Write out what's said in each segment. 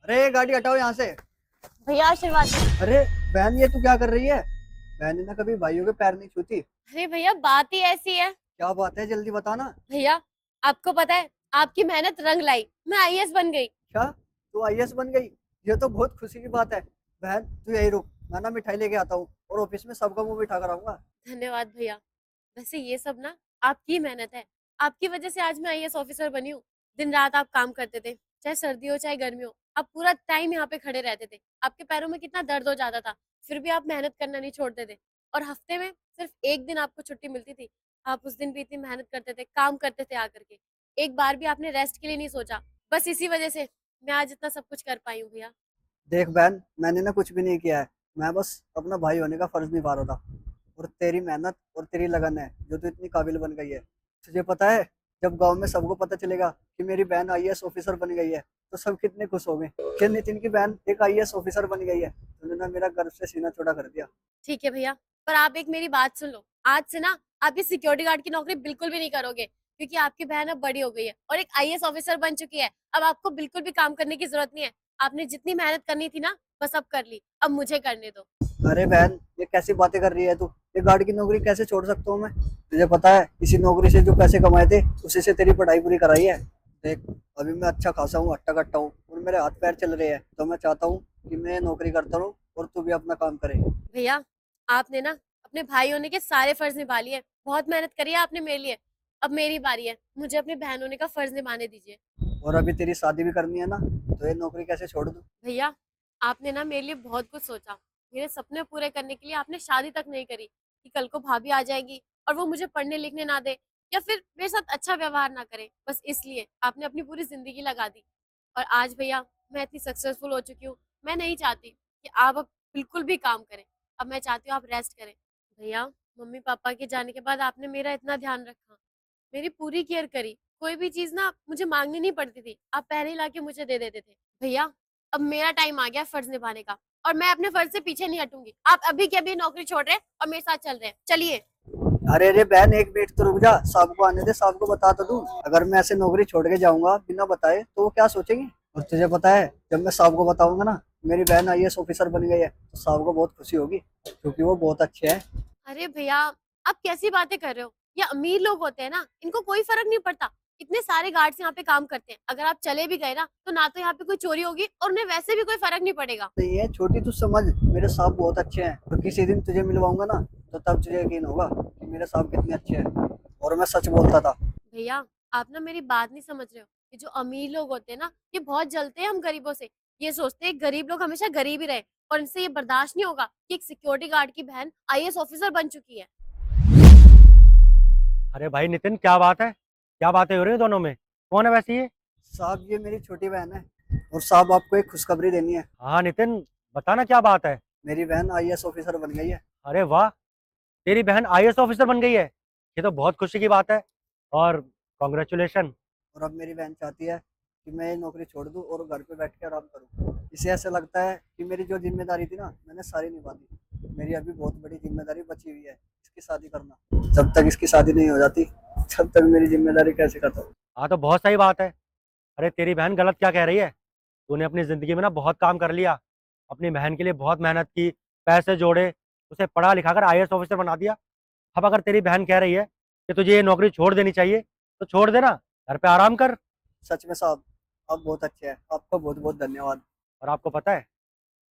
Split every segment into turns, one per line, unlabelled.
अरे गाड़ी हटाओ यहाँ से।
भैया आशीर्वाद दो।
अरे बहन, ये तू क्या कर रही है? बहन ने कभी भाइयों के पैर नहीं छूती।
अरे भैया बात ही ऐसी है।
क्या बात है, जल्दी बता ना।
भैया आपको पता है, आपकी मेहनत रंग लाई, मैं आईएएस बन गई।
क्या? तू आईएएस बन गई? ये तो बहुत खुशी की बात है। बहन तू यही रुक, मैं ना मिठाई लेके आता हूँ और ऑफिस में सबका मुंह मिठा कराऊंगा।
धन्यवाद भैया। वैसे ये सब ना आपकी ही मेहनत है। आपकी वजह से आज मैं आईएएस ऑफिसर बनी हूँ। दिन रात आप काम करते थे, चाहे सर्दी हो चाहे गर्मी हो, आप पूरा टाइम यहाँ पे खड़े रहते थे। आपके पैरों में कितना दर्द हो जाता था, फिर भी आप मेहनत करना नहीं छोड़ते थे। और हफ्ते में सिर्फ एक दिन आपको छुट्टी मिलती थी। आप उस दिन भी इतनी मेहनत करते थे, काम करते थे आकर के। एक बार भी आपने रेस्ट के लिए नहीं सोचा। बस इसी वजह से मैं आज इतना सब कुछ कर पाई हूँ भैया।
देख बहन, मैंने ना कुछ भी नहीं किया है। मैं बस अपना भाई होने का फर्ज निभा रहा था। और तेरी मेहनत और तेरी लगन है जो तू इतनी काबिल बन गई है। तुझे पता है, जब गांव में सबको पता चलेगा कि मेरी बहन आईएएस ऑफिसर बन गई है तो सब कितने खुश होंगे कि नितिन की बहन एक आईएएस ऑफिसर बन गई है। तूने ना मेरा गर्व से सीना चौड़ा कर दिया।
ठीक है भैया, पर आप एक मेरी बात सुन लो। आज से ना आप ये सिक्योरिटी गार्ड की नौकरी बिल्कुल भी नहीं करोगे, क्योंकि आपकी बहन अब बड़ी हो गई है और एक आईएएस ऑफिसर बन चुकी है। अब आपको बिल्कुल भी काम करने की जरूरत नहीं है। आपने जितनी मेहनत करनी थी ना, बस अब कर ली। अब मुझे करने दो।
अरे बहन, ये कैसी बातें कर रही है तू? ये गार्ड की नौकरी कैसे छोड़ सकता हूँ मैं? तुझे पता है, इसी नौकरी से जो पैसे कमाए थे उसी से तेरी पढ़ाई पूरी कराई है। देख, अभी मैं अच्छा खासा हूँ, हट्टा कट्टा हूँ और मेरे हाथ पैर चल रहे हैं, तो मैं चाहता हूँ कि मैं नौकरी करता रहूँ और तू भी अपना काम करे।
भैया आपने ना अपने भाई होने के सारे फर्ज निभा लिए। बहुत मेहनत करी है आपने मेरे लिए। अब मेरी बारी है, मुझे अपने बहन होने का फर्ज निभाने दीजिए।
और अभी तेरी शादी भी करनी है ना, तो ये नौकरी कैसे छोड़ दूँ?
भैया आपने ना मेरे लिए बहुत कुछ सोचा। मेरे सपने पूरे करने के लिए आपने शादी तक नहीं करी कि कल को भाभी आ जाएगी और वो मुझे पढ़ने लिखने ना दे, या फिर मेरे साथ अच्छा व्यवहार ना करे। बस इसलिए आपने अपनी पूरी जिंदगी लगा दी। और आज भैया मैं इतनी सक्सेसफुल हो चुकी हूँ। मैं नहीं चाहती कि आप अब बिल्कुल भी काम करें। अब मैं चाहती हूँ आप रेस्ट करें। भैया मम्मी पापा के जाने के बाद आपने मेरा इतना ध्यान रखा, मेरी पूरी केयर करी। कोई भी चीज ना मुझे मांगनी नहीं पड़ती थी, आप पहले ही लाके मुझे दे देते थे। भैया अब मेरा टाइम आ गया फर्ज निभाने का, और मैं अपने फर्ज से पीछे नहीं हटूंगी। आप अभी के अभी नौकरी छोड़ रहे हैं और मेरे साथ चल रहे हैं, चलिए।
अरे अरे बहन, एक मिनट तो रुक जा, साहब को आने दे, साहब को बता तो दूं। अगर मैं ऐसे नौकरी छोड़ के जाऊंगा बिना बताए तो वो क्या सोचेंगे? और तुझे पता है, जब मैं साहब को बताऊंगा ना मेरी बहन आईएएस ऑफिसर बन गई है, तो साहब को बहुत खुशी होगी, क्योंकि वो बहुत अच्छे हैं।
अरे भैया आप कैसी बातें कर रहे हो? ये अमीर लोग होते हैं ना, इनको कोई फर्क नहीं पड़ता। इतने सारे गार्ड्स यहाँ पे काम करते हैं, अगर आप चले भी गए ना तो यहाँ पे कोई चोरी होगी और उन्हें वैसे भी कोई फर्क नहीं पड़ेगा।
नहीं है छोटी, तू समझ, मेरे साहब बहुत अच्छे हैं। तो किसी दिन तुझे मिलवाऊंगा ना, तो तब तुझे यकीन होगा कि मेरे साहब कितने अच्छे हैं। और मैं सच बोलता था।
भैया आप ना मेरी बात नहीं समझ रहे हो। ये जो अमीर लोग होते हैं ना, ये बहुत जलते हैं हम गरीबों से। ये सोचते हैं गरीब लोग हमेशा गरीब ही रहे, और इनसे ये बर्दाश्त नहीं होगा कि एक सिक्योरिटी गार्ड की बहन आईएएस ऑफिसर बन चुकी है।
अरे भाई नितिन, क्या बात है? क्या बातें हो रही है दोनों में? कौन है वैसे ये?
साहब ये मेरी छोटी बहन है। और साहब आपको एक खुशखबरी देनी है।
हाँ नितिन, बताना क्या बात है।
मेरी बहन आईएएस ऑफिसर बन गई है।
अरे वाह, तेरी बहन आईएएस ऑफिसर बन गई है। ये तो बहुत खुशी की बात है। और कॉन्ग्रेचुलेशन।
और अब मेरी बहन चाहती है कि मैं ये नौकरी छोड़ दूं और घर पे बैठ के आराम करूं। इसे ऐसे लगता है कि मेरी जो जिम्मेदारी थी ना, मैंने सारी निभा दी। मेरी अभी बहुत बड़ी जिम्मेदारी बची हुई है, इसकी शादी करना। जब तक इसकी शादी नहीं हो जाती, तब तक मेरी जिम्मेदारी कैसे खत्म?
हाँ तो बहुत सही बात है। अरे तेरी बहन गलत क्या कह रही है? तूने अपनी ज़िंदगी में ना बहुत काम कर लिया, अपनी बहन के लिए बहुत मेहनत की, पैसे जोड़े, उसे पढ़ा लिखा कर आईएएस ऑफिसर बना दिया। अब अगर तेरी बहन कह रही है कि तुझे ये नौकरी छोड़ देनी चाहिए, तो छोड़ देना, घर पे आराम कर।
सच में साहब, आप बहुत अच्छे हैं, आपका बहुत बहुत धन्यवाद।
और आपको पता है,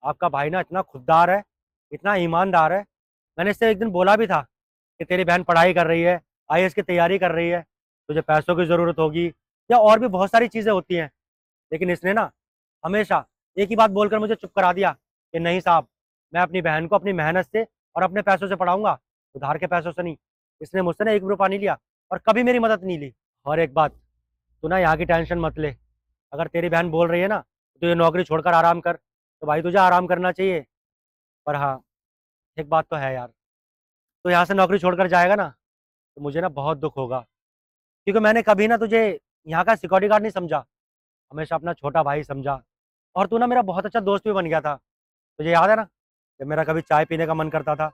आपका भाई ना इतना खुददार है, इतना ईमानदार है। मैंने इससे एक दिन बोला भी था कि तेरी बहन पढ़ाई कर रही है, आईएएस की तैयारी कर रही है, तुझे पैसों की ज़रूरत होगी, या और भी बहुत सारी चीज़ें होती हैं। लेकिन इसने ना हमेशा एक ही बात बोलकर मुझे चुप करा दिया कि नहीं साहब, मैं अपनी बहन को अपनी मेहनत से और अपने पैसों से पढ़ाऊंगा, उधार के पैसों से नहीं। इसने मुझसे ना एक भी रुपया नहीं लिया और कभी मेरी मदद नहीं ली। और एक बात, तू ना यहाँ की टेंशन मत ले। अगर तेरी बहन बोल रही है ना तो ये नौकरी छोड़कर आराम कर, तो भाई तुझे आराम करना चाहिए। पर हाँ, एक बात तो है यार, तो यहाँ से नौकरी छोड़कर जाएगा ना, तो मुझे ना बहुत दुख होगा, क्योंकि मैंने कभी ना तुझे यहाँ का सिक्योरिटी गार्ड नहीं समझा, हमेशा अपना छोटा भाई समझा। और तू ना मेरा बहुत अच्छा दोस्त भी बन गया था। तुझे याद है ना, जब मेरा कभी चाय पीने का मन करता था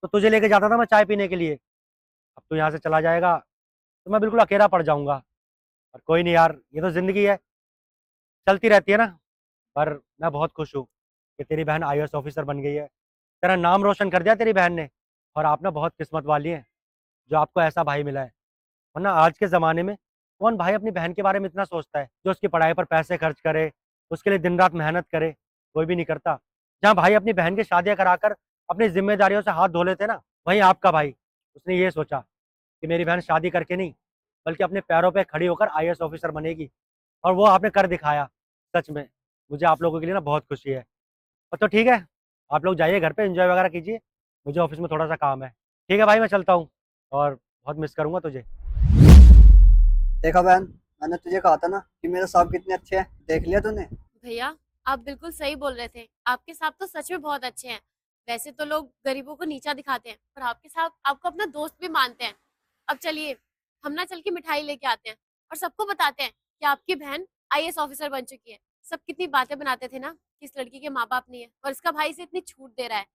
तो तुझे लेके जाता था मैं चाय पीने के लिए। अब तू यहाँ से चला जाएगा तो मैं बिल्कुल अकेला पड़ जाऊंगा। और कोई नहीं यार, ये तो ज़िंदगी है, चलती रहती है ना। पर मैं बहुत खुश हूँ कि तेरी बहन आईएएस ऑफिसर बन गई है। तेरा नाम रोशन कर दिया तेरी बहन ने। और आप ना बहुत किस्मत वाली हैं जो आपको ऐसा भाई मिला है। वरना आज के ज़माने में कौन भाई अपनी बहन के बारे में इतना सोचता है, जो उसकी पढ़ाई पर पैसे खर्च करे, उसके लिए दिन रात मेहनत करे। कोई भी नहीं करता। जहाँ भाई अपनी बहन की शादियाँ कराकर अपनी जिम्मेदारियों से हाथ धो लेते ना, वहीं आपका भाई, उसने ये सोचा कि मेरी बहन शादी करके नहीं, बल्कि अपने पैरों पे खड़ी होकर आईएएस ऑफिसर बनेगी। और वो आपने कर दिखाया। सच में मुझे आप लोगों के लिए ना बहुत खुशी है। और तो ठीक है, आप लोग जाइए घर पे, एंजॉय वगैरह कीजिए। मुझे ऑफिस में थोड़ा सा काम है। ठीक है भाई, मैं चलता हूँ। और बहुत मिस करूंगा तुझे।
देखा बहन, मैंने तुझे कहा था ना कि मेरे साहब कितने अच्छे हैं। देख लिया तूने?
भैया, आप बिल्कुल सही बोल रहे थे। आपके साहब तो सच में बहुत अच्छे हैं। वैसे तो लोग गरीबों को नीचा दिखाते हैं, पर आपके साहब आपको अपना दोस्त भी मानते हैं। अब चलिए, हम ना चल के मिठाई लेके आते हैं और सबको बताते हैं कि आपकी बहन आईएएस ऑफिसर बन चुकी है। सब कितनी बातें बनाते थे ना कि इस लड़की के माँ-बाप नहीं है और इसका भाई इसे इतनी छूट दे रहा है।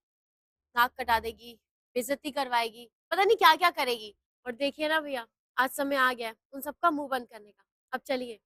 नाक कटा देगी, बेइज्जती करवाएगी, पता नहीं क्या-क्या करेगी। और देखिए ना भैया, आज समय आ गया है उन सबका मुँह बंद करने का। अब चलिए।